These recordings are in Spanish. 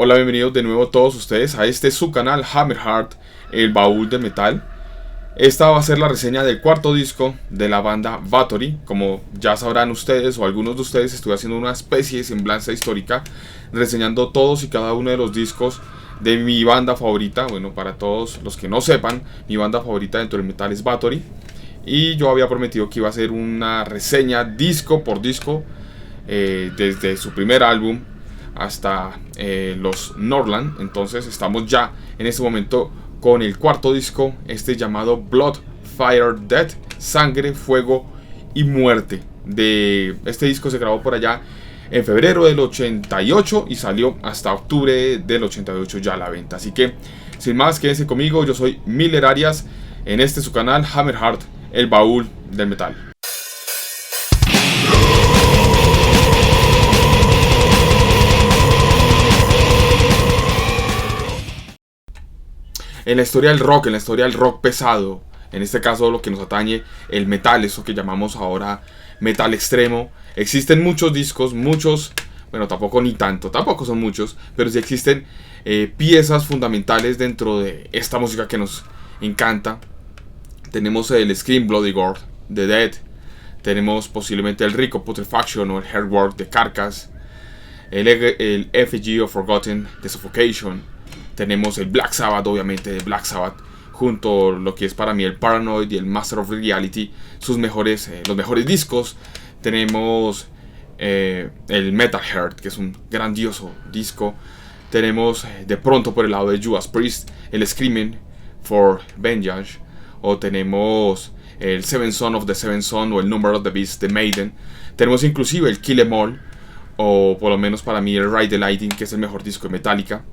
Hola, bienvenidos de nuevo todos ustedes a este su canal Hammerheart, el baúl del metal. Esta va a ser la reseña del cuarto disco de la banda Bathory. Como ya sabrán ustedes o algunos de ustedes, estuve haciendo una especie de semblanza histórica reseñando todos y cada uno de los discos de mi banda favorita. Bueno, para todos los que no sepan, mi banda favorita dentro del metal es Bathory. Y yo había prometido que iba a hacer una reseña disco por disco, desde su primer álbum hasta los Norland. Entonces estamos ya en este momento con el cuarto disco, llamado Blood, Fire, Death, Sangre, Fuego y Muerte. Este disco se grabó por allá en febrero del 88 y salió hasta octubre del 88 ya a la venta. Así que sin más, quédense conmigo. Yo soy Miller Arias en su canal Hammerheart, el baúl del metal. En la historia del rock pesado, en este caso lo que nos atañe, el metal, eso que llamamos ahora metal extremo, existen muchos discos, bueno, tampoco ni tanto, tampoco son muchos, pero sí existen piezas fundamentales dentro de esta música que nos encanta. Tenemos el Scream Bloody Gore de Dead, tenemos posiblemente el Rico Putrefaction o el Hardwork de Carcass, el Effigy of Forgotten de Suffocation. Tenemos el Black Sabbath, obviamente, de Black Sabbath, junto a lo que es para mí el Paranoid y el Master of Reality, los mejores discos. Tenemos el Metal Heart, que es un grandioso disco. Tenemos de pronto por el lado de Judas Priest, el Screaming for Vengeance. O tenemos el Seven Son of the Seven Son o el Number of the Beast de Maiden. Tenemos inclusive el Kill Em All, o por lo menos para mí el Ride the Lightning, que es el mejor disco de Metallica.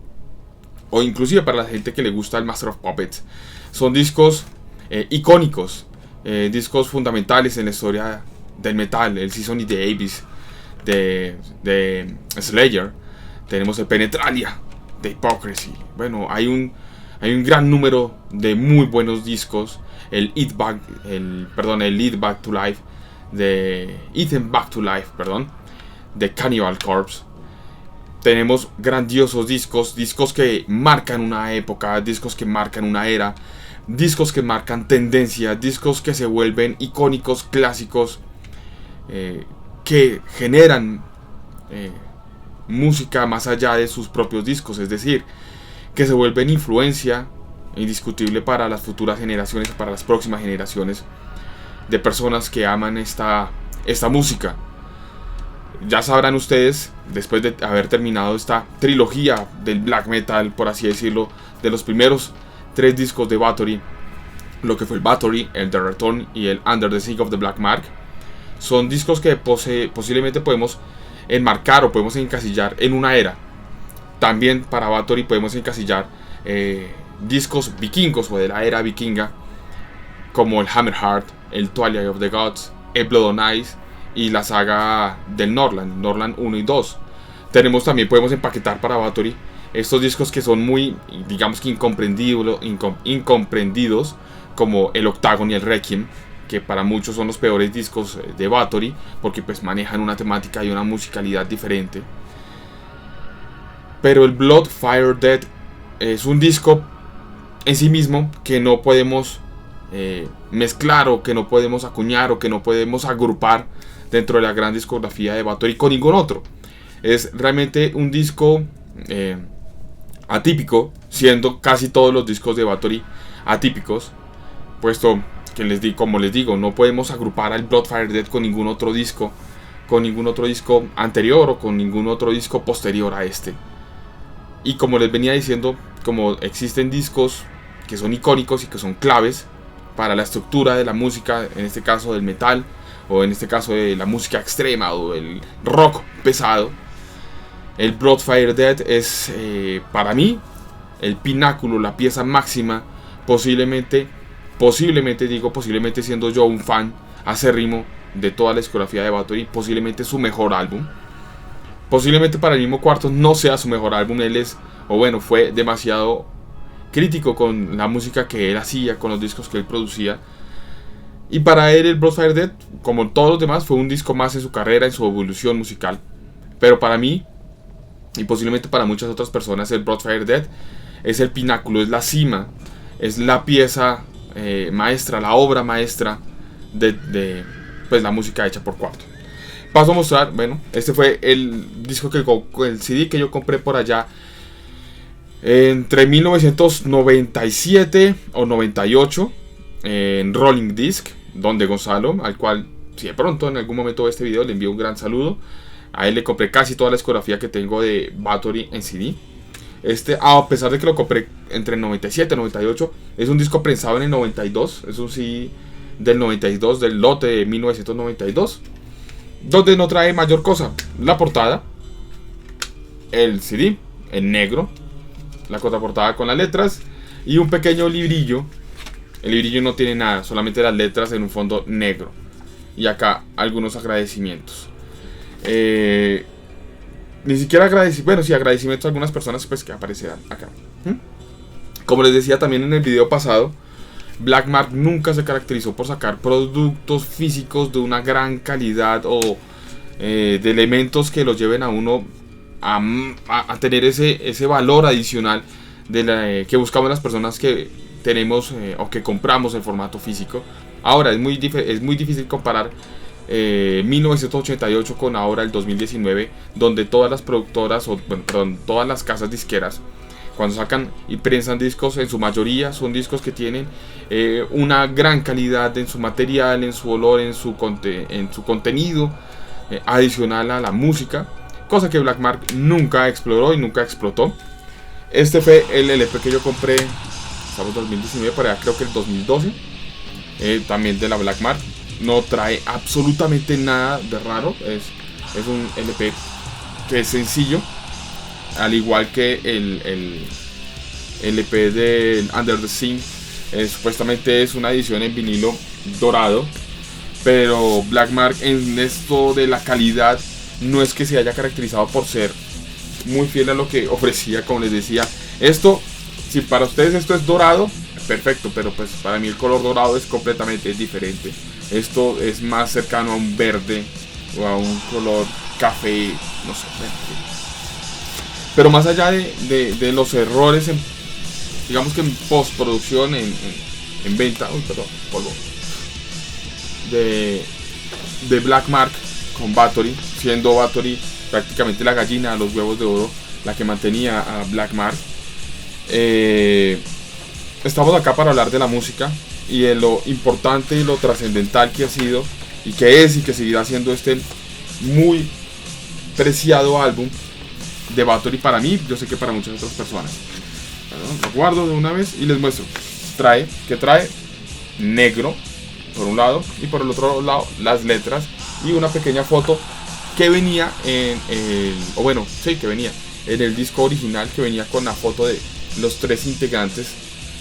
O inclusive para la gente que le gusta el Master of Puppets. Son discos icónicos, discos fundamentales en la historia del metal. El Season of the Abyss de Slayer. Tenemos el Penetralia de Hypocrisy. Bueno, hay un gran número de muy buenos discos. El Eat Back to Life de Eaten Back to Life, de Cannibal Corpse. Tenemos grandiosos discos que marcan una época, discos que marcan una era, discos que marcan tendencia, discos que se vuelven icónicos, clásicos, que generan música más allá de sus propios discos, es decir, que se vuelven influencia indiscutible para las futuras generaciones, para las próximas generaciones de personas que aman esta música. Ya sabrán ustedes, después de haber terminado esta trilogía del black metal, por así decirlo, de los primeros 3 discos de Bathory, lo que fue el Bathory, el The Return y el Under the Sign of the Black Mark, son discos que posiblemente podemos enmarcar o podemos encasillar en una era. También para Bathory podemos encasillar discos vikingos o de la era vikinga, como el Hammerheart, el Twilight of the Gods, el Blood on Ice y la saga del Norland 1 y 2. Podemos empaquetar para Bathory estos discos que son muy, digamos que incomprendidos, como el Octagon y el Requiem, que para muchos son los peores discos de Bathory, porque pues manejan una temática y una musicalidad diferente. Pero el Blood, Fire, Death es un disco en sí mismo que no podemos mezclar, o que no podemos acuñar, o que no podemos agrupar dentro de la gran discografía de Bathory con ningún otro. Es realmente un disco atípico, siendo casi todos los discos de Bathory atípicos, puesto que como les digo, no podemos agrupar al Blood, Fire, Death con ningún otro disco anterior o con ningún otro disco posterior a este. Y como les venía diciendo, como existen discos que son icónicos y que son claves para la estructura de la música, en este caso del metal, o en este caso de la música extrema o el rock pesado, el Blood, Fire, Death es para mí el pináculo, la pieza máxima, posiblemente siendo yo un fan acérrimo de toda la discografía de Bathory, posiblemente su mejor álbum. Posiblemente para el mismo Cuarto no sea su mejor álbum. Fue demasiado crítico con la música que él hacía, con los discos que él producía. Y para él el Blood, Fire, Death, como todos los demás, fue un disco más en su carrera, en su evolución musical. Pero para mí, y posiblemente para muchas otras personas el Blood Fire Dead es el pináculo, es la cima, es la pieza maestra, la obra maestra de pues la música hecha por Quorthon. Paso a mostrar, bueno, este fue el disco el CD que yo compré por allá entre 1997 o 98 en Rolling Disc, donde Gonzalo, al cual si de pronto en algún momento de este video le envío un gran saludo. A él le compré casi toda la discografía que tengo de Bathory en CD. A pesar de que lo compré entre el 97 y 98, es un disco prensado en el 92. Es un CD del 92, del lote de 1992, donde no trae mayor cosa. La portada, el CD en negro, la contraportada con las letras y un pequeño librillo. El librillo no tiene nada, solamente las letras en un fondo negro. Y acá algunos agradecimientos. Ni siquiera agradecimientos a algunas personas pues que aparecerán acá. Como les decía también en el video pasado, Black Mark nunca se caracterizó por sacar productos físicos de una gran calidad o de elementos que los lleven a uno a tener ese valor adicional que buscamos las personas que tenemos o que compramos en formato físico. Ahora es muy difícil comparar 1988 con ahora el 2019, donde todas las productoras todas las casas disqueras, cuando sacan y prensan discos, en su mayoría son discos que tienen una gran calidad en su material, en su olor, en su contenido adicional a la música, cosa que Black Mark nunca exploró y nunca explotó. Este fue el LP que yo compré, estamos en 2019, para allá creo que el 2012, también de la Black Mark. No trae absolutamente nada de raro, es un LP que es sencillo, al igual que el LP de Under the Sea. Supuestamente es una edición en vinilo dorado, pero Black Mark en esto de la calidad no es que se haya caracterizado por ser muy fiel a lo que ofrecía. Como les decía, si para ustedes esto es dorado, perfecto, pero pues para mí el color dorado es completamente diferente. Esto es más cercano a un verde o a un color café, no sé. Pero más allá de los errores digamos que en postproducción, en venta, polvo de Black Mark con Bathory, siendo Bathory prácticamente la gallina a los huevos de oro, la que mantenía a Black Mark. Estamos acá para hablar de la música y de lo importante y lo trascendental que ha sido y que es y que seguirá siendo este muy preciado álbum de Bathory para mí. Yo sé que para muchas otras personas. Lo guardo de una vez y les muestro. Trae negro por un lado y por el otro lado las letras y una pequeña foto que venía que venía en el disco original, que venía con la foto de los tres integrantes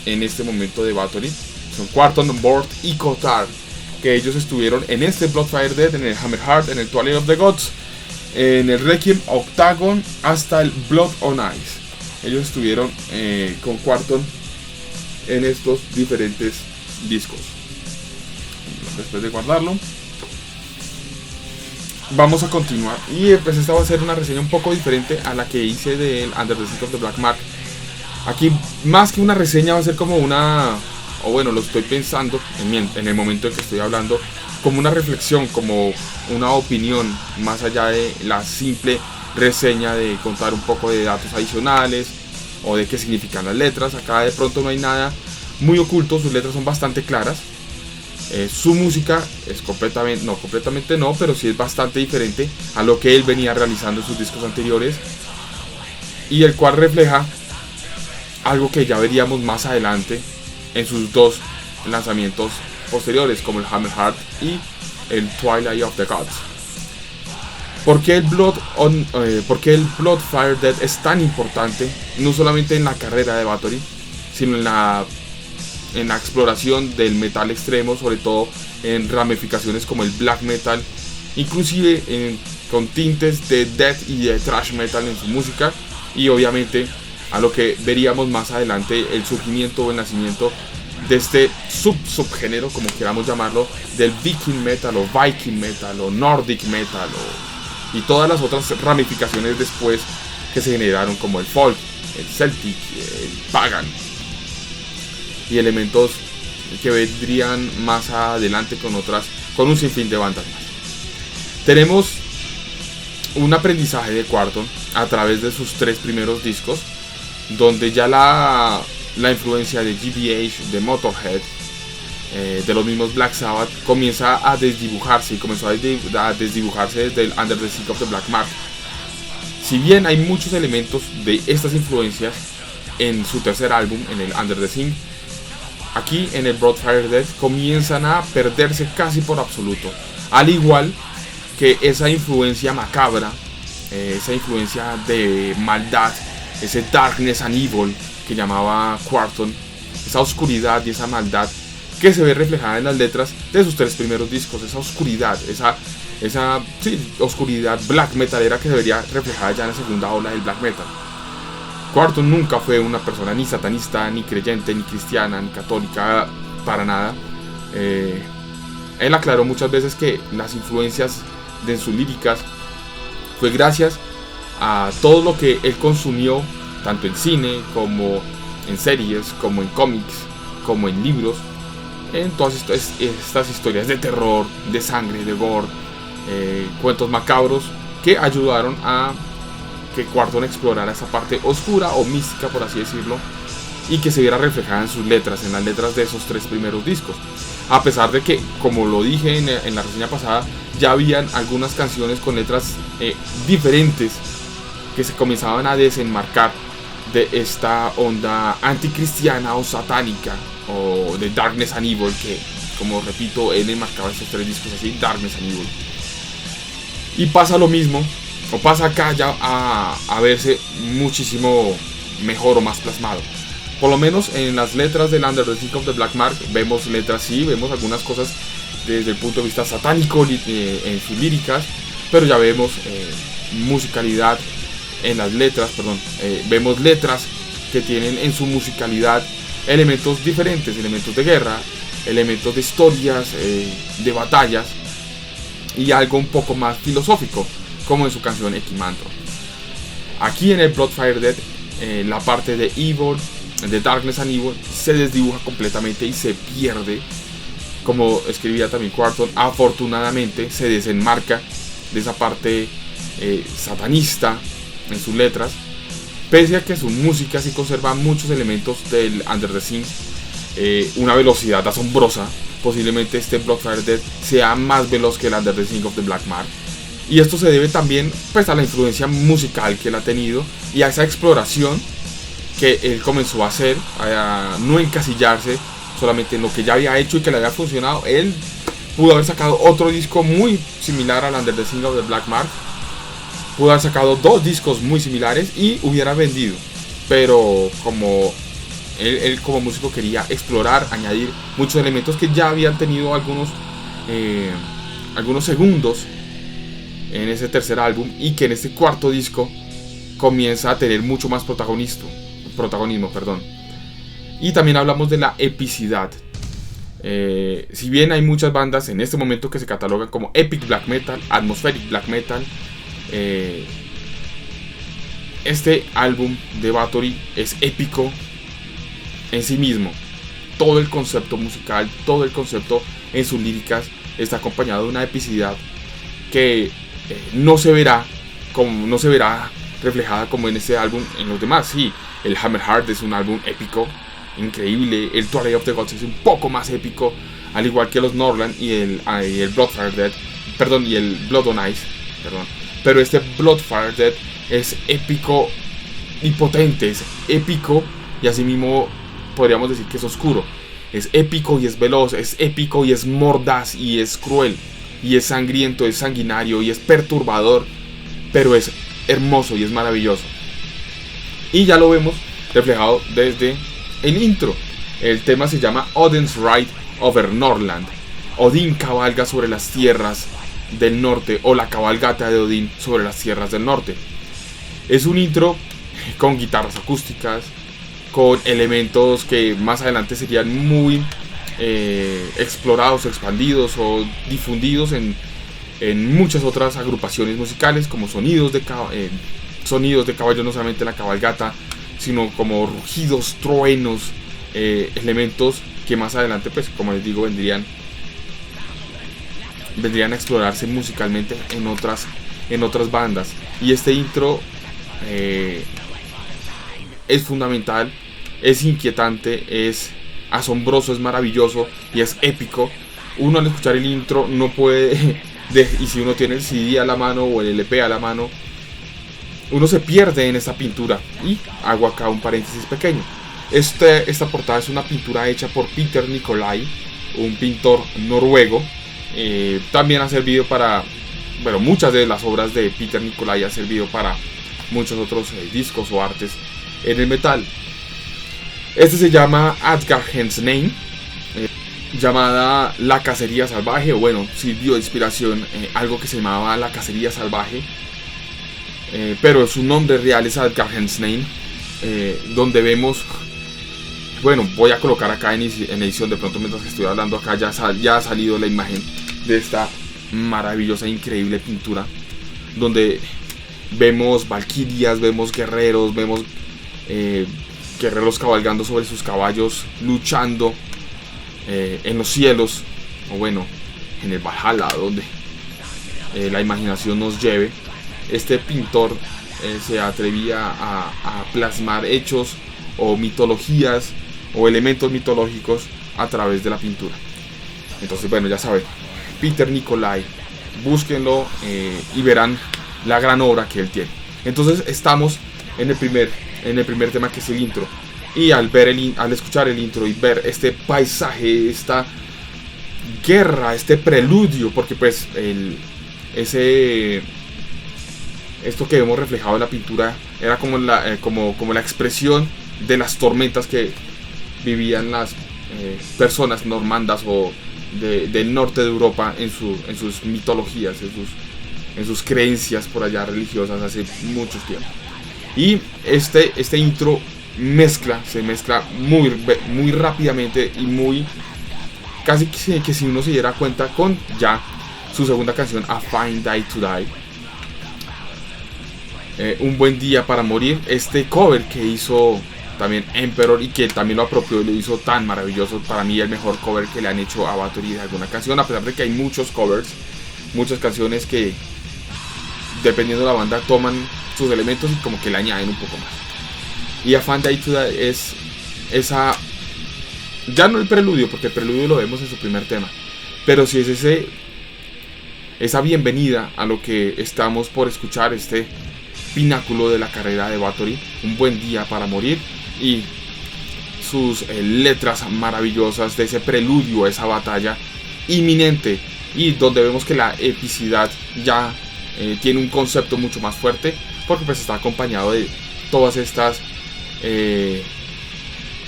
en este momento de Bathory. Son Quorthon, Bort y Kotar, que ellos estuvieron en este Blood Fire Dead, en el Hammerheart, en el Twilight of the Gods, en el Requiem, Octagon, hasta el Blood on Ice. Ellos estuvieron con Quorthon en estos diferentes discos. Después de guardarlo, vamos a continuar. Y pues esta va a ser una reseña un poco diferente a la que hice del Under the Sea of the Black Mark. Aquí, más que una reseña, va a ser como lo estoy pensando en el momento en que estoy hablando, como una reflexión, como una opinión, más allá de la simple reseña de contar un poco de datos adicionales o de qué significan las letras. Acá de pronto no hay nada muy oculto, sus letras son bastante claras. Su música es completamente no, pero sí es bastante diferente a lo que él venía realizando en sus discos anteriores, y el cual refleja algo que ya veríamos más adelante en sus dos lanzamientos posteriores, como el Hammerheart y el Twilight of the Gods. ¿Por qué el Blood Fire Dead es tan importante? No solamente en la carrera de Bathory, sino en la exploración del metal extremo, sobre todo en ramificaciones como el black metal, inclusive con tintes de death y de thrash metal en su música, y obviamente a lo que veríamos más adelante, el surgimiento o el nacimiento de este subgénero, como queramos llamarlo, del Viking metal o Viking metal o Nordic metal y todas las otras ramificaciones después que se generaron, como el folk, el celtic, el pagan, y elementos que vendrían más adelante con un sinfín de bandas más. Tenemos un aprendizaje de Quorthon a través de sus 3 primeros discos, donde ya la influencia de GBH, de Motorhead, de los mismos Black Sabbath, comienza a desdibujarse, y comenzó a desdibujarse desde el Under the Sign of the Black Mark. Si bien hay muchos elementos de estas influencias en su tercer álbum, en el Under the Sign, aquí en el Bloodfire Death comienzan a perderse casi por absoluto, al igual que esa influencia macabra, esa influencia de maldad, ese darkness and evil que llamaba Quorthon, esa oscuridad y esa maldad que se ve reflejada en las letras de sus 3 primeros discos, esa oscuridad, esa oscuridad black metalera que se vería reflejada ya en la segunda ola del black metal. Quorthon nunca fue una persona ni satanista, ni creyente, ni cristiana, ni católica, para nada. Él aclaró muchas veces que las influencias de sus líricas fue gracias a todo lo que él consumió, tanto en cine, como en series, como en cómics, como en libros, en todas estas historias de terror, de sangre, de gore, cuentos macabros que ayudaron a que Quorthon explorara esa parte oscura o mística, por así decirlo, y que se viera reflejada en sus letras, en las letras de esos 3 primeros discos. A pesar de que, como lo dije en la reseña pasada, ya habían algunas canciones con letras diferentes que se comenzaban a desenmarcar de esta onda anticristiana o satánica, o de Darkness and Evil, que, como repito, él enmarcaba estos 3 discos así, Darkness and Evil. Y pasa lo mismo, o pasa acá ya a verse muchísimo mejor o más plasmado. Por lo menos en las letras del Under the Sign of the Black Mark vemos letras, sí, vemos algunas cosas desde el punto de vista satánico en sus líricas, pero ya vemos musicalidad en las letras, vemos letras que tienen en su musicalidad elementos diferentes, elementos de guerra, elementos de historias, de batallas, y algo un poco más filosófico, como en su canción Equimandro. Aquí en el Bloodfire Death, la parte de Evil, de Darkness and Evil, se desdibuja completamente y se pierde. Como escribía también Quorthon, afortunadamente se desenmarca de esa parte satanista en sus letras, pese a que su música sí conserva muchos elementos del Under the Sign, una velocidad asombrosa. Posiblemente este Bloodfire Death sea más veloz que el Under the Sign of the Black Mark, y esto se debe también, pues, a la influencia musical que él ha tenido y a esa exploración que él comenzó a hacer, a no encasillarse solamente en lo que ya había hecho y que le había funcionado. Él pudo haber sacado otro disco muy similar al Under the Sign of the Black Mark, pudo haber sacado 2 discos muy similares y hubiera vendido, pero como él como músico quería explorar, añadir muchos elementos que ya habían tenido algunos segundos en ese tercer álbum, y que en este cuarto disco comienza a tener mucho más protagonismo. Y también hablamos de la epicidad. Si bien hay muchas bandas en este momento que se catalogan como epic black metal, atmospheric black metal, este álbum de Bathory es épico en sí mismo. Todo el concepto musical, todo el concepto en sus líricas está acompañado de una epicidad que no se verá reflejada como en este álbum en los demás. Sí, el Hammerheart es un álbum épico, increíble. El Twilight of the Gods es un poco más épico, al igual que los Norrland y el Bloodfire Death, y el Blood on Ice, pero este Bloodfire Death es épico y potente, es épico, y asimismo podríamos decir que es oscuro. Es épico y es veloz, es épico y es mordaz y es cruel, y es sangriento, es sanguinario y es perturbador, pero es hermoso y es maravilloso. Y ya lo vemos reflejado desde el intro. El tema se llama Odin's Ride over Norrland. Odín cabalga sobre las tierras del norte, o la cabalgata de Odín sobre las tierras del norte. Es un intro con guitarras acústicas, con elementos que más adelante serían muy explorados, expandidos o difundidos en muchas otras agrupaciones musicales, como sonidos sonidos de caballos, no solamente la cabalgata, sino como rugidos, truenos, elementos que más adelante, pues como les digo, vendrían a explorarse musicalmente en otras bandas. Y este intro es fundamental, es inquietante, es asombroso, es maravilloso y es épico. Uno al escuchar el intro no puede y si uno tiene el CD a la mano o el LP a la mano, uno se pierde en esta pintura. Y hago acá un paréntesis pequeño. Esta portada es una pintura hecha por Peter Nicolai, un pintor noruego. También ha servido para, bueno, muchas de las obras de Peter Nicolai ha servido para muchos otros discos o artes en el metal. Este se llama Adgarhen's Name, llamada La Cacería Salvaje, o bueno, sirvió de inspiración algo que se llamaba La Cacería Salvaje, pero su nombre real es Adgarhen's Name, donde vemos, bueno, voy a colocar acá en edición, de pronto mientras que estoy hablando acá ya ha salido la imagen de esta maravillosa, increíble pintura, donde vemos valquirias, vemos guerreros, vemos guerreros cabalgando sobre sus caballos, luchando en los cielos, o bueno, en el Valhalla, donde la imaginación nos lleve. Este pintor se atrevía a plasmar hechos o mitologías o elementos mitológicos a través de la pintura. Entonces, bueno, ya saben, Peter Nicolai, búsquenlo y verán la gran obra que él tiene. Entonces estamos en el primer tema, que es el intro. Y al escuchar el intro y ver este paisaje, esta guerra, este preludio, porque pues esto que vemos reflejado en la pintura era como la expresión de las tormentas que vivían las personas normandas o del norte de Europa en sus mitologías, en sus creencias por allá religiosas hace mucho tiempo. Y este intro se mezcla muy rápidamente y muy casi que si uno se diera cuenta con ya su segunda canción, A Fine Day to Die, Un Buen Día para Morir. Este cover que hizo también Emperor y que también lo apropió y lo hizo tan maravilloso, para mí el mejor cover que le han hecho a Bathory de alguna canción, a pesar de que hay muchos covers, muchas canciones que dependiendo de la banda toman sus elementos y como que le añaden un poco más. Y A Fine Day to Die es esa, ya no el preludio, porque el preludio lo vemos en su primer tema, pero sí es esa bienvenida a lo que estamos por escuchar, este pináculo de la carrera de Bathory, Un Buen Día para Morir, y sus letras maravillosas de ese preludio a esa batalla inminente, y donde vemos que la epicidad ya tiene un concepto mucho más fuerte, porque pues está acompañado de todas estas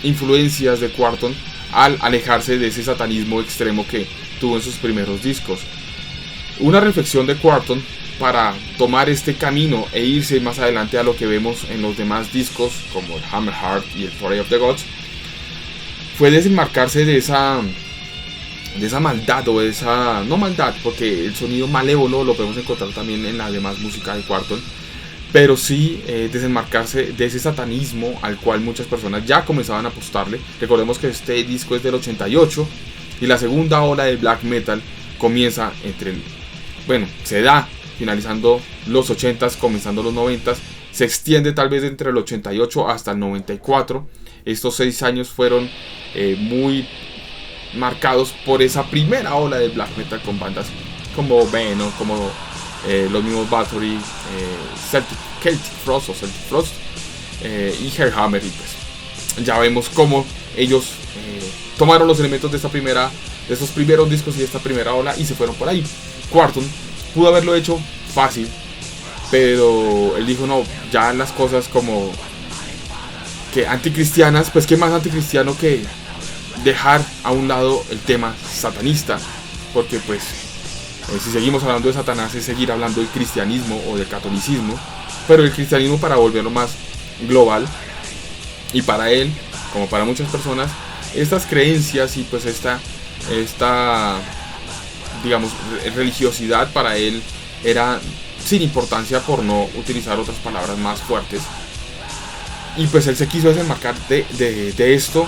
influencias de Quorthon al alejarse de ese satanismo extremo que tuvo en sus primeros discos. Una reflexión de Quorthon para tomar este camino e irse más adelante a lo que vemos en los demás discos como el Hammerheart y el Foray of the Gods fue desenmarcarse de esa maldad, o de esa, no maldad, porque el sonido malévolo lo podemos encontrar también en la demás música de Quorthon, pero sí desenmarcarse de ese satanismo al cual muchas personas ya comenzaban a apostarle. Recordemos que este disco es del 88 y la segunda ola del black metal comienza se da finalizando los 80s, comenzando los 90s, se extiende tal vez entre el 88 hasta el 94. Estos 6 años fueron muy marcados por esa primera ola del black metal con bandas como Venom, como los mismos Bathory, Celtic Frost y Hellhammer, y pues ya vemos cómo ellos tomaron los elementos de estos primeros discos y de esta primera ola y se fueron por ahí. Quorthon pudo haberlo hecho fácil, pero él dijo no, ya las cosas como que anticristianas, pues qué más anticristiano que dejar a un lado el tema satanista, porque pues si seguimos hablando de Satanás es seguir hablando del cristianismo o del catolicismo, pero el cristianismo para volverlo más global, y para él, como para muchas personas, estas creencias y pues esta digamos religiosidad para él era sin importancia, por no utilizar otras palabras más fuertes. Y pues él se quiso desenmarcar de esto,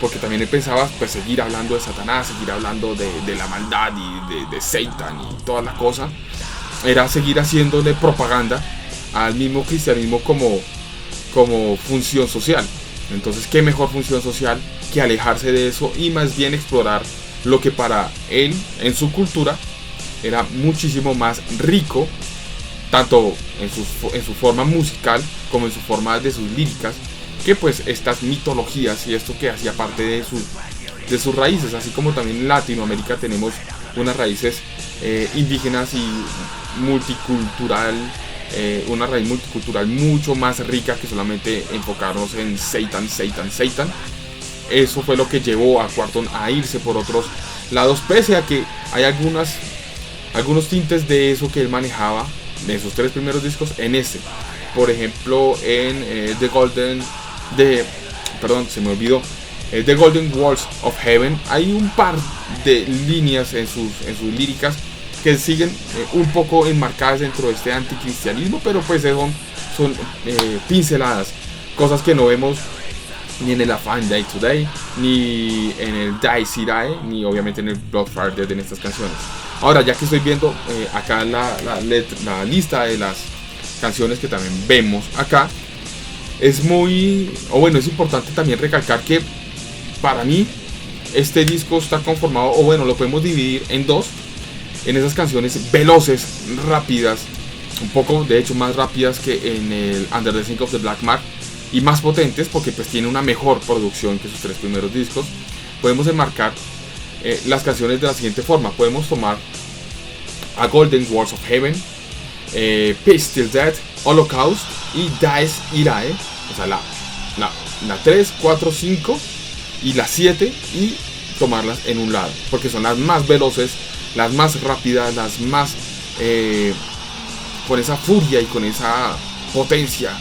porque también él pensaba pues seguir hablando de Satanás, seguir hablando de la maldad y de Satan y toda la cosa. Era seguir haciéndole propaganda al mismo cristianismo como función social. Entonces, ¿qué mejor función social que alejarse de eso y más bien explorar lo que para él, en su cultura, era muchísimo más rico, tanto en su forma musical como en su forma de sus líricas, que pues estas mitologías y esto que hacía parte de sus raíces, así como también en Latinoamérica tenemos unas raíces indígenas y multicultural, una raíz multicultural mucho más rica que solamente enfocarnos en Satan. Eso fue lo que llevó a Quorthon a irse por otros lados, pese a que hay algunos tintes de eso que él manejaba de esos 3 primeros discos en este. Por ejemplo, en The Golden Walls of Heaven hay un par de líneas en sus líricas que siguen un poco enmarcadas dentro de este anticristianismo, pero pues son pinceladas, cosas que no vemos ni en el A Fine Day Today, ni en el Die See Die, ni obviamente en el Bloodfire Dead en estas canciones. Ahora, ya que estoy viendo acá la lista de las canciones que también vemos acá, es importante también recalcar que para mí este disco está conformado, lo podemos dividir en 2, en esas canciones veloces, rápidas, un poco de hecho más rápidas que en el Under the Sink of the Black Mark, y más potentes porque pues tiene una mejor producción que sus 3 primeros discos. Podemos enmarcar las canciones de la siguiente forma. Podemos tomar A Golden Walls of Heaven, Peace Till Death, Holocaust y Dies Irae, o sea la 3, 4, 5 y la 7, y tomarlas en un lado porque son las más veloces, las más rápidas, las más con esa furia y con esa potencia,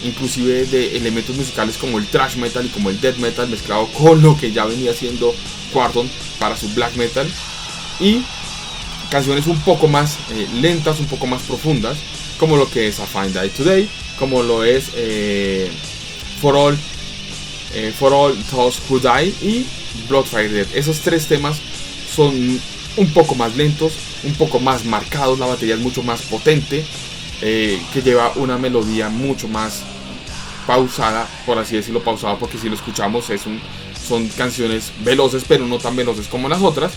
inclusive de elementos musicales como el thrash metal y como el death metal mezclado con lo que ya venía haciendo Quorthon para su black metal, y canciones un poco más lentas, un poco más profundas, como lo que es A Fine Day Today, como lo es For All Those Who Die y Bloodfire Dead. Esos 3 temas son un poco más lentos, un poco más marcados, la batería es mucho más potente, que lleva una melodía mucho más pausada, por así decirlo, pausada, porque si lo escuchamos son canciones veloces, pero no tan veloces como las otras.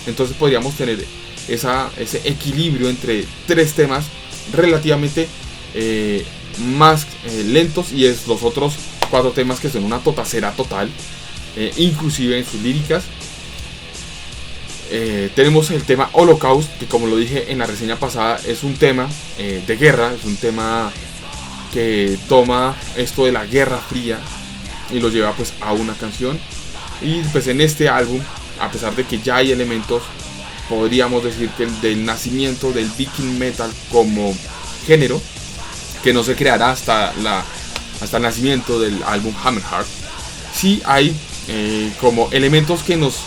Entonces podríamos tener ese equilibrio entre 3 temas relativamente más lentos, y los otros 4 temas que son una totacera total, inclusive en sus líricas. Tenemos el tema Holocaust, que como lo dije en la reseña pasada, es un tema de guerra, es un tema que toma esto de la Guerra Fría y lo lleva pues a una canción. Y pues en este álbum, a pesar de que ya hay elementos, podríamos decir que del nacimiento del Viking Metal como género, que no se creará hasta el nacimiento del álbum Hammerheart, sí hay como elementos que nos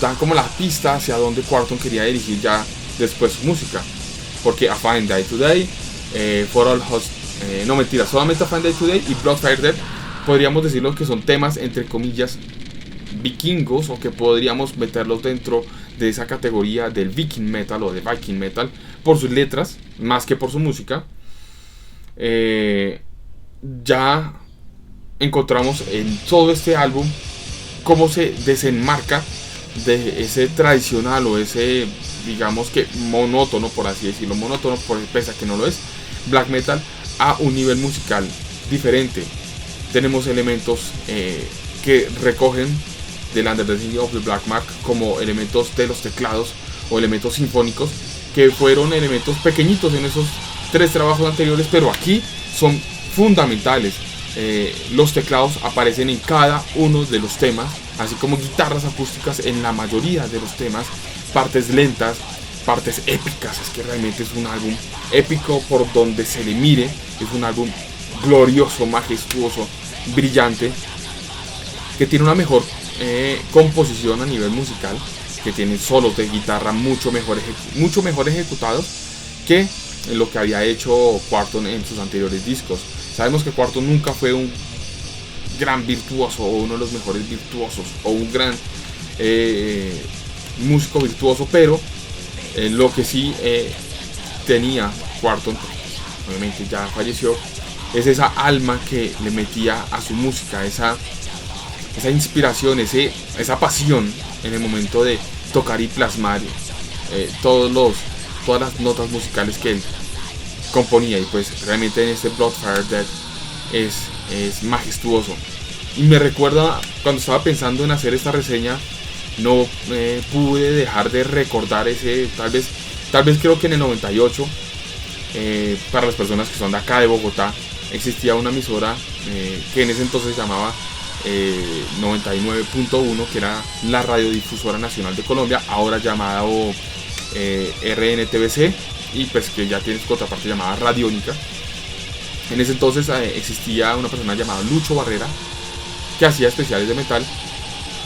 dan como la pista hacia donde Quorthon quería dirigir ya después su música. Porque A Fine Day Today, solamente A Fine Day Today y Bloodfire Dead podríamos decirlo que son temas entre comillas vikingos, o que podríamos meterlos dentro de esa categoría del Viking Metal o de Viking Metal por sus letras más que por su música. Ya encontramos en todo este álbum cómo se desenmarca de ese tradicional o ese, digamos que monótono, por así decirlo, pese a que no lo es, black metal, a un nivel musical diferente. Tenemos elementos que recogen del Under the Sink of the Black Mark, como elementos de los teclados o elementos sinfónicos, que fueron elementos pequeñitos en esos 3 trabajos anteriores, pero aquí son fundamentales. Los teclados aparecen en cada uno de los temas, así como guitarras acústicas en la mayoría de los temas, partes lentas, partes épicas. Es que realmente es un álbum épico por donde se le mire, es un álbum glorioso, majestuoso, brillante, que tiene una mejor composición a nivel musical, que tiene solos de guitarra mucho mejor ejecutados que en lo que había hecho Quorthon en sus anteriores discos. Sabemos que Quorthon nunca fue un gran virtuoso o uno de los mejores virtuosos o un gran músico virtuoso, pero lo que sí tenía Quorthon, obviamente ya falleció, es esa alma que le metía a su música, esa inspiración, esa pasión en el momento de tocar y plasmar todas las notas musicales que él componía. Y pues realmente en este Bloodfire Dead es majestuoso. Y me recuerda cuando estaba pensando en hacer esta reseña, no pude dejar de recordar ese, tal vez creo que en el 98, para las personas que son de acá de Bogotá, existía una emisora que en ese entonces se llamaba 99.1, que era la radiodifusora nacional de Colombia, ahora llamado RNTVC, y pues que ya tiene su contraparte llamada Radiónica. En ese entonces existía una persona llamada Lucho Barrera, que hacía especiales de metal,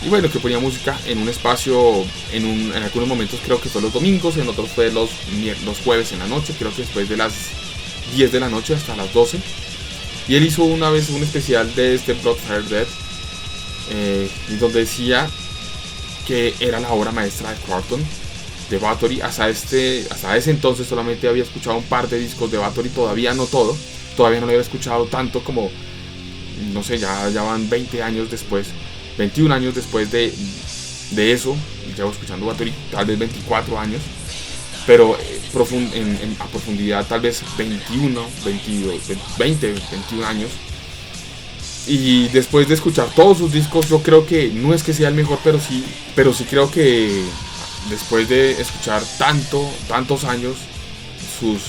y bueno, que ponía música en un espacio, en algunos momentos creo que fue los domingos, en otros fue los jueves en la noche, creo que después de las 10 de la noche hasta las 12. Y él hizo una vez un especial de este Bloodfire Dead, y donde decía que era la obra maestra de Quorthon, de Bathory. Hasta ese entonces solamente había escuchado un par de discos de Bathory, todavía no todo, todavía no lo había escuchado tanto como, no sé, ya van 20 años después, 21 años después de eso, llevo escuchando Bathory, tal vez 24 años, pero a profundidad tal vez 21 años. Y después de escuchar todos sus discos, yo creo que no es que sea el mejor, pero sí creo que después de escuchar tantos años sus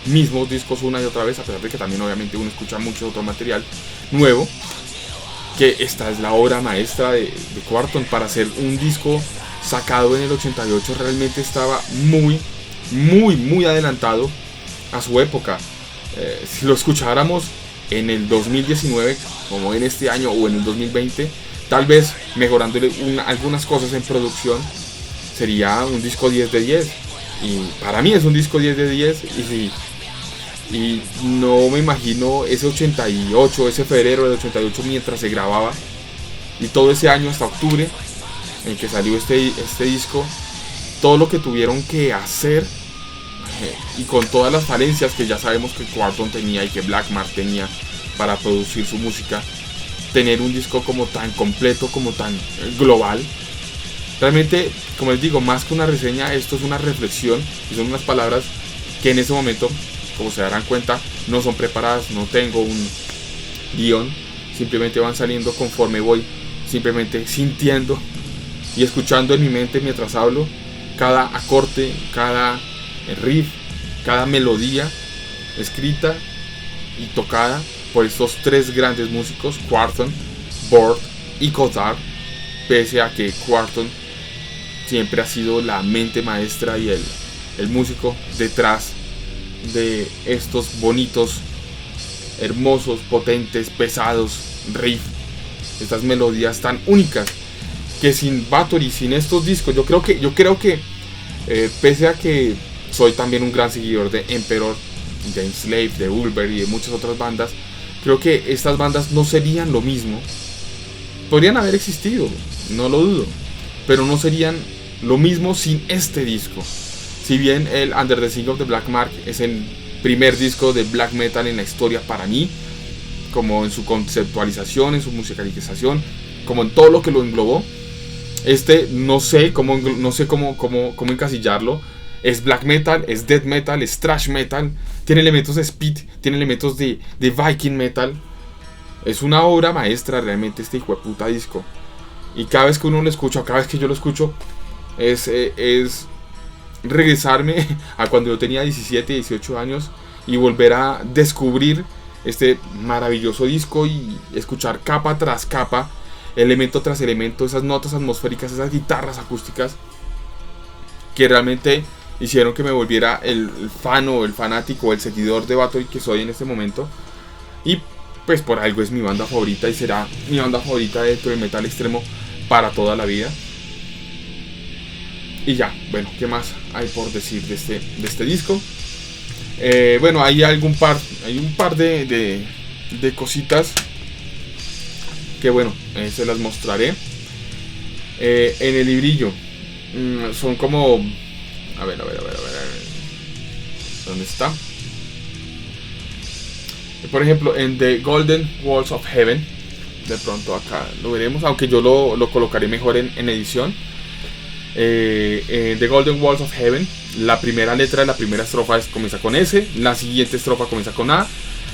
mismos discos una y otra vez, a pesar de que también obviamente uno escucha mucho otro material nuevo, que esta es la obra maestra de Quorthon. Para hacer un disco sacado en el 88 realmente estaba muy adelantado a su época. Si lo escucháramos en el 2019, como en este año, o en el 2020, tal vez mejorándole algunas cosas en producción, sería un disco 10 de 10. Y para mí es un disco 10 de 10. Y no me imagino ese 88, ese febrero del 88 mientras se grababa, y todo ese año hasta octubre en que salió este disco, todo lo que tuvieron que hacer, y con todas las falencias que ya sabemos que Quorthon tenía y que Black Mark tenía para producir su música, tener un disco como tan completo, como tan global. Realmente, como les digo, más que una reseña, esto es una reflexión y son unas palabras que en ese momento, como se darán cuenta, no son preparadas, no tengo un guión, simplemente van saliendo conforme voy simplemente sintiendo y escuchando en mi mente mientras hablo cada acorde, cada riff, cada melodía escrita y tocada por estos tres grandes músicos, Quorthon, Bord y Kotar. Pese a que Quorthon siempre ha sido la mente maestra y el músico detrás de estos bonitos, hermosos, potentes, pesados riffs, estas melodías tan únicas, que sin Bathory, sin estos discos, yo creo que pese a que soy también un gran seguidor de Emperor, de Enslaved, de Ulver y de muchas otras bandas, creo que estas bandas no serían lo mismo. Podrían haber existido, no lo dudo, pero no serían lo mismo sin este disco. Si bien el Under the Sign of the Black Mark es el primer disco de black metal en la historia para mí, como en su conceptualización, en su musicalización, como en todo lo que lo englobó, no sé cómo encasillarlo. Es black metal, es death metal, es thrash metal, tiene elementos de speed, tiene elementos de viking metal. Es una obra maestra realmente este hijo de puta disco. Y cada vez que uno lo escucha, cada vez que yo lo escucho, es regresarme a cuando yo tenía 17, 18 años y volver a descubrir este maravilloso disco y escuchar capa tras capa, elemento tras elemento, esas notas atmosféricas, esas guitarras acústicas que realmente hicieron que me volviera el fan o el fanático, el seguidor de Bathory que soy en este momento. Y pues por algo es mi banda favorita y será mi banda favorita dentro del metal extremo para toda la vida. Y ya, bueno, ¿qué más hay por decir de este disco? Bueno, hay un par de cositas que bueno, se las mostraré. En el librillo son como... A ver. ¿Dónde está? Por ejemplo, en The Golden Walls of Heaven, de pronto acá lo veremos, aunque yo lo colocaré mejor en edición. The Golden Walls of Heaven, la primera letra de la primera estrofa comienza con S, la siguiente estrofa comienza con A,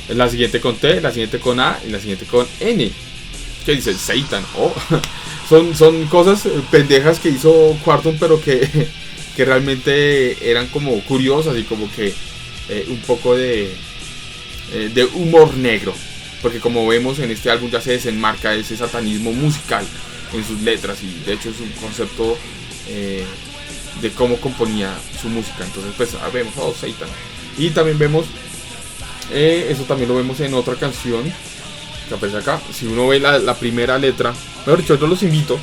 la siguiente con T, la siguiente con A y la siguiente con N. ¿Qué dice? Satan. Oh. Son cosas pendejas que hizo Quantum, pero que realmente eran como curiosas y como que un poco de humor negro. Porque como vemos en este álbum ya se desenmarca ese satanismo musical en sus letras, y de hecho es un concepto de cómo componía su música. Entonces pues vemos Satan. Y también vemos, eso también lo vemos en otra canción que aparece acá. Si uno ve la primera letra, mejor dicho, yo los invito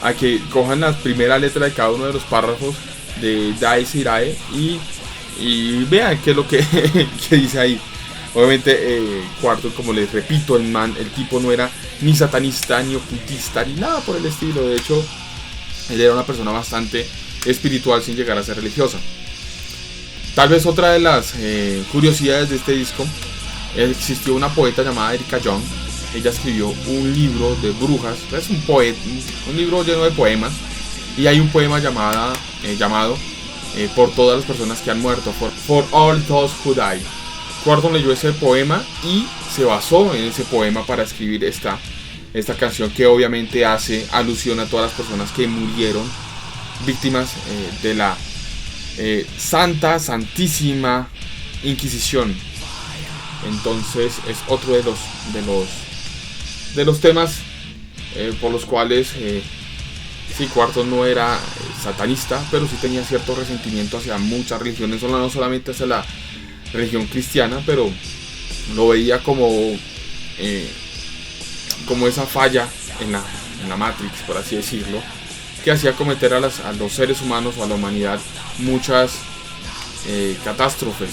a que cojan la primera letra de cada uno de los párrafos de Dies Irae y vean qué es lo que dice ahí. Obviamente Quantum, como les repito, el tipo no era ni satanista, ni ocultista, ni nada por el estilo. De hecho, él era una persona bastante espiritual sin llegar a ser religiosa. Tal vez otra de las curiosidades de este disco: existió una poeta llamada Erika Young. Ella escribió un libro de brujas, es un libro lleno de poemas, y hay un poema llamado por todas las personas que han muerto, for all those who died. Quantum leyó ese poema y se basó en ese poema para escribir esta canción, que obviamente hace alusión a todas las personas que murieron víctimas de la santísima Inquisición. Entonces es otro de los temas por los cuales sí, Quantum no era satanista, pero sí tenía cierto resentimiento hacia muchas religiones, no solamente hacia la religión cristiana, pero lo veía como esa falla en la Matrix, por así decirlo, que hacía cometer a los seres humanos o a la humanidad muchas catástrofes.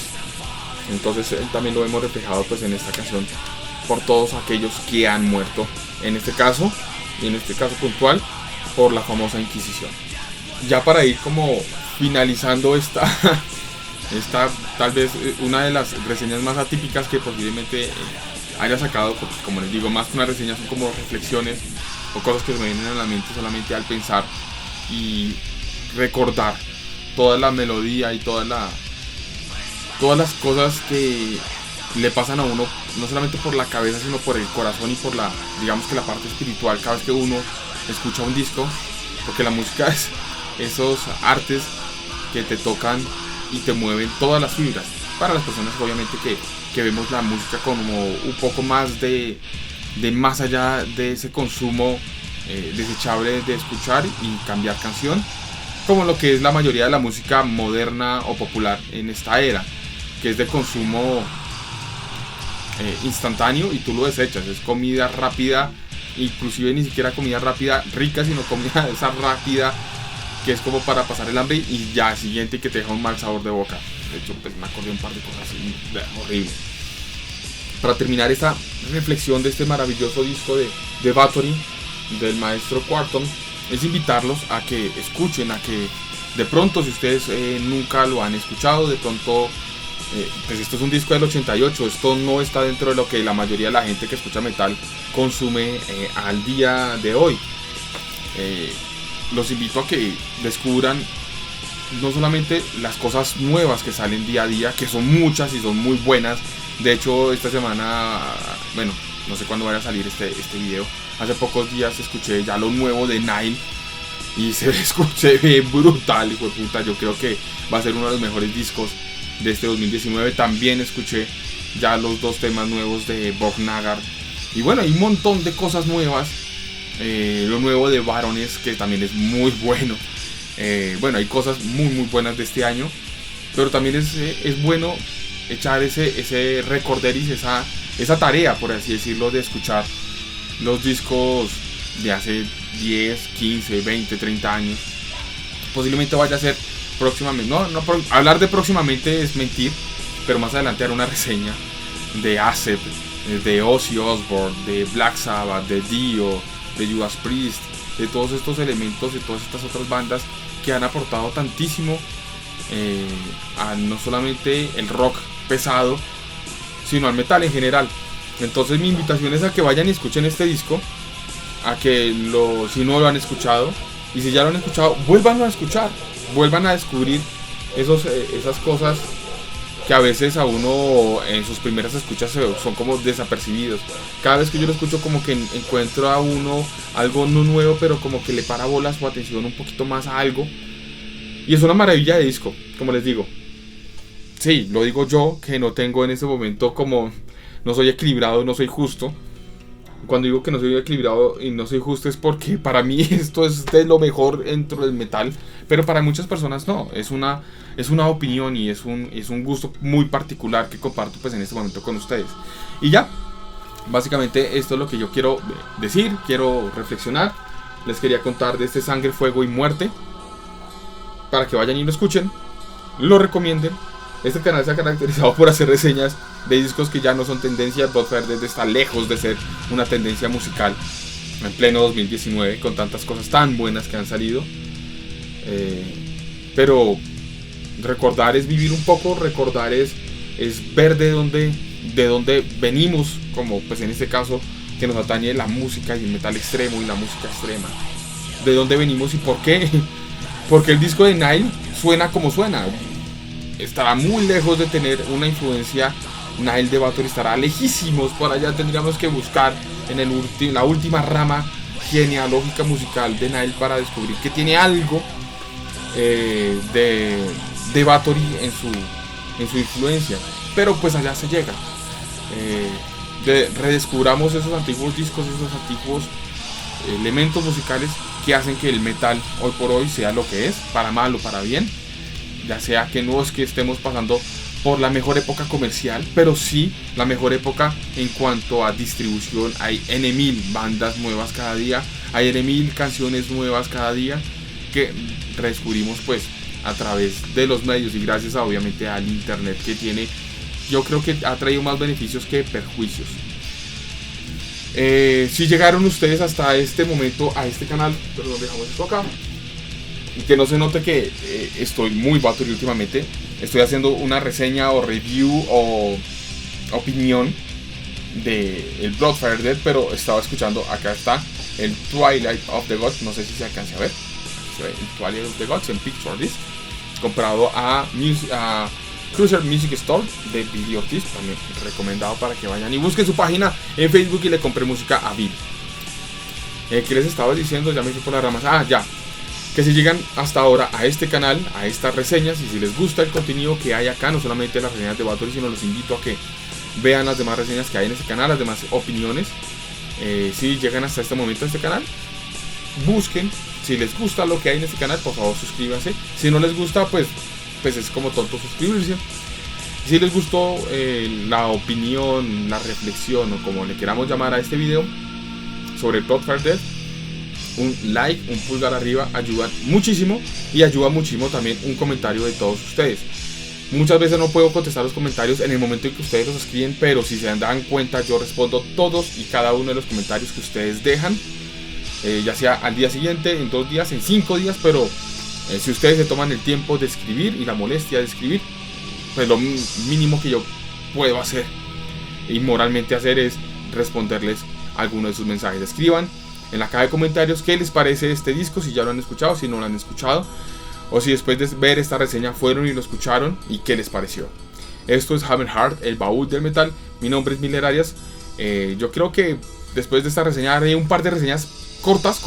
Entonces él también lo vemos reflejado pues en esta canción, por todos aquellos que han muerto, en este caso puntual, por la famosa Inquisición. Ya para ir como finalizando esta tal vez una de las reseñas más atípicas que posiblemente haya sacado, porque como les digo, más que una reseña son como reflexiones o cosas que se me vienen a la mente solamente al pensar y recordar toda la melodía y todas las cosas que le pasan a uno, no solamente por la cabeza sino por el corazón y por la parte espiritual cada vez que uno escucha un disco, porque la música es esos artes que te tocan y te mueven todas las fibras. Para las personas obviamente que vemos la música como un poco más de más allá de ese consumo desechable de escuchar y cambiar canción, como lo que es la mayoría de la música moderna o popular en esta era, que es de consumo instantáneo y tú lo desechas. Es comida rápida, inclusive ni siquiera comida rápida rica, sino comida esa rápida que es como para pasar el hambre y ya siguiente, que te deja un mal sabor de boca. De hecho pues me acordé un par de cosas así horrible. Para terminar esta reflexión de este maravilloso disco de Bathory del maestro Quantum, es invitarlos a que escuchen, a que de pronto, si ustedes nunca lo han escuchado, de pronto pues esto es un disco del 88, esto no está dentro de lo que la mayoría de la gente que escucha metal consume al día de hoy. Los invito a que descubran no solamente las cosas nuevas que salen día a día, que son muchas y son muy buenas. De hecho, esta semana, bueno, no sé cuándo vaya a salir este video, hace pocos días escuché ya lo nuevo de Nile y se ve brutal, hijo de puta. Yo creo que va a ser uno de los mejores discos de este 2019. También escuché ya los 2 temas nuevos de Bob Nagar, y bueno, hay un montón de cosas nuevas. Lo nuevo de Baroness, que también es muy bueno. Bueno, hay cosas muy muy buenas de este año, pero también es bueno echar ese recorderis, esa tarea, por así decirlo, de escuchar los discos de hace 10, 15, 20, 30 años. Posiblemente vaya a ser próximamente, hablar de próximamente es mentir, pero más adelante haré una reseña de Accept, de Ozzy Osbourne, de Black Sabbath, de Dio, de Judas Priest, de todos estos elementos, de todas estas otras bandas que han aportado tantísimo a no solamente el rock pesado, sino al metal en general. Entonces mi invitación es a que vayan y escuchen este disco, a que si no lo han escuchado, y si ya lo han escuchado, vuelvan a escuchar, vuelvan a descubrir esas cosas que a veces a uno en sus primeras escuchas son como desapercibidos. Cada vez que yo lo escucho, como que encuentro a uno algo no nuevo, pero como que le para bola su atención un poquito más a algo. Y es una maravilla de disco, como les digo. Sí, lo digo yo, que no tengo en ese momento como... no soy equilibrado, no soy justo. Cuando digo que no soy equilibrado y no soy justo es porque para mí esto es de lo mejor dentro del metal, pero para muchas personas no, es una opinión y es un gusto muy particular que comparto pues en este momento con ustedes. Y ya, básicamente esto es lo que yo quiero decir, quiero reflexionar. Les quería contar de este Sangre, Fuego y Muerte, para que vayan y lo escuchen, lo recomienden. Este canal se ha caracterizado por hacer reseñas de discos que ya no son tendencia. Bloodfire Dead está lejos de ser una tendencia musical en pleno 2019, con tantas cosas tan buenas que han salido. Pero recordar es vivir un poco, recordar es ver de dónde venimos, como pues en este caso que nos atañe la música y el metal extremo y la música extrema. De dónde venimos y por qué. Porque el disco de Nile suena como suena. Estará muy lejos de tener una influencia Nile de Bathory, estará lejísimos. Por allá tendríamos que buscar en la última rama genealógica musical de Nile para descubrir que tiene algo de Bathory en su influencia. Pero pues allá se llega. Redescubramos esos antiguos discos, esos antiguos elementos musicales que hacen que el metal hoy por hoy sea lo que es, para mal o para bien. Ya sea que no es que estemos pasando por la mejor época comercial, pero sí la mejor época en cuanto a distribución. Hay N1000 bandas nuevas cada día, hay N1000 canciones nuevas cada día que redescubrimos pues a través de los medios y gracias obviamente al internet, que tiene, yo creo que ha traído más beneficios que perjuicios. Si llegaron ustedes hasta este momento a este canal, perdón, dejamos esto acá, y que no se note que estoy muy Bathory últimamente. Estoy haciendo una reseña o review o opinión de el Bloodfire Dead, pero estaba escuchando, acá está el Twilight of the Gods, no sé si se alcanza a ver, el Twilight of the Gods en Picture Disc, comprado a Cruiser Music Store de Billy Ortiz, también recomendado para que vayan y busquen su página en Facebook y le compré música a Billy. ¿Qué les estaba diciendo? Ya me fui por las ramas. Ya. Que si llegan hasta ahora a este canal, a estas reseñas, y si les gusta el contenido que hay acá, no solamente las reseñas de Bathory, sino los invito a que vean las demás reseñas que hay en este canal, las demás opiniones. Si llegan hasta este momento a este canal, busquen. Si les gusta lo que hay en este canal, por favor suscríbanse. Si no les gusta, pues es como tonto suscribirse. Si les gustó la opinión, la reflexión o como le queramos llamar a este video sobre Bloodfire Dead, un like, un pulgar arriba ayuda muchísimo, y ayuda muchísimo también un comentario de todos ustedes. Muchas veces no puedo contestar los comentarios en el momento en que ustedes los escriben, pero si se dan cuenta yo respondo todos y cada uno de los comentarios que ustedes dejan, ya sea al día siguiente, en 2 días, en 5 días, pero si ustedes se toman el tiempo de escribir y la molestia de escribir, pues lo mínimo que yo puedo hacer y moralmente hacer es responderles alguno de sus mensajes. Escriban en la caja de comentarios qué les parece este disco, si ya lo han escuchado, si no lo han escuchado, o si después de ver esta reseña fueron y lo escucharon y qué les pareció. Esto es Hammer Heart, el baúl del metal. Mi nombre es Miller Arias. Yo creo que después de esta reseña haré un par de reseñas cortas,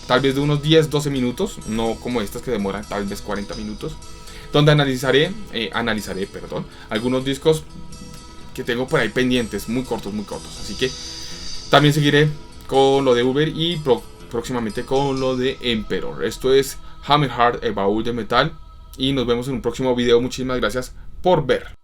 tal vez de unos 10-12 minutos, no como estas que demoran tal vez 40 minutos, donde analizaré algunos discos que tengo por ahí pendientes, muy cortos, así que también seguiré con lo de Uber y próximamente con lo de Emperor. Esto es Hammer Heart, el baúl de metal, y nos vemos en un próximo video. Muchísimas gracias por ver.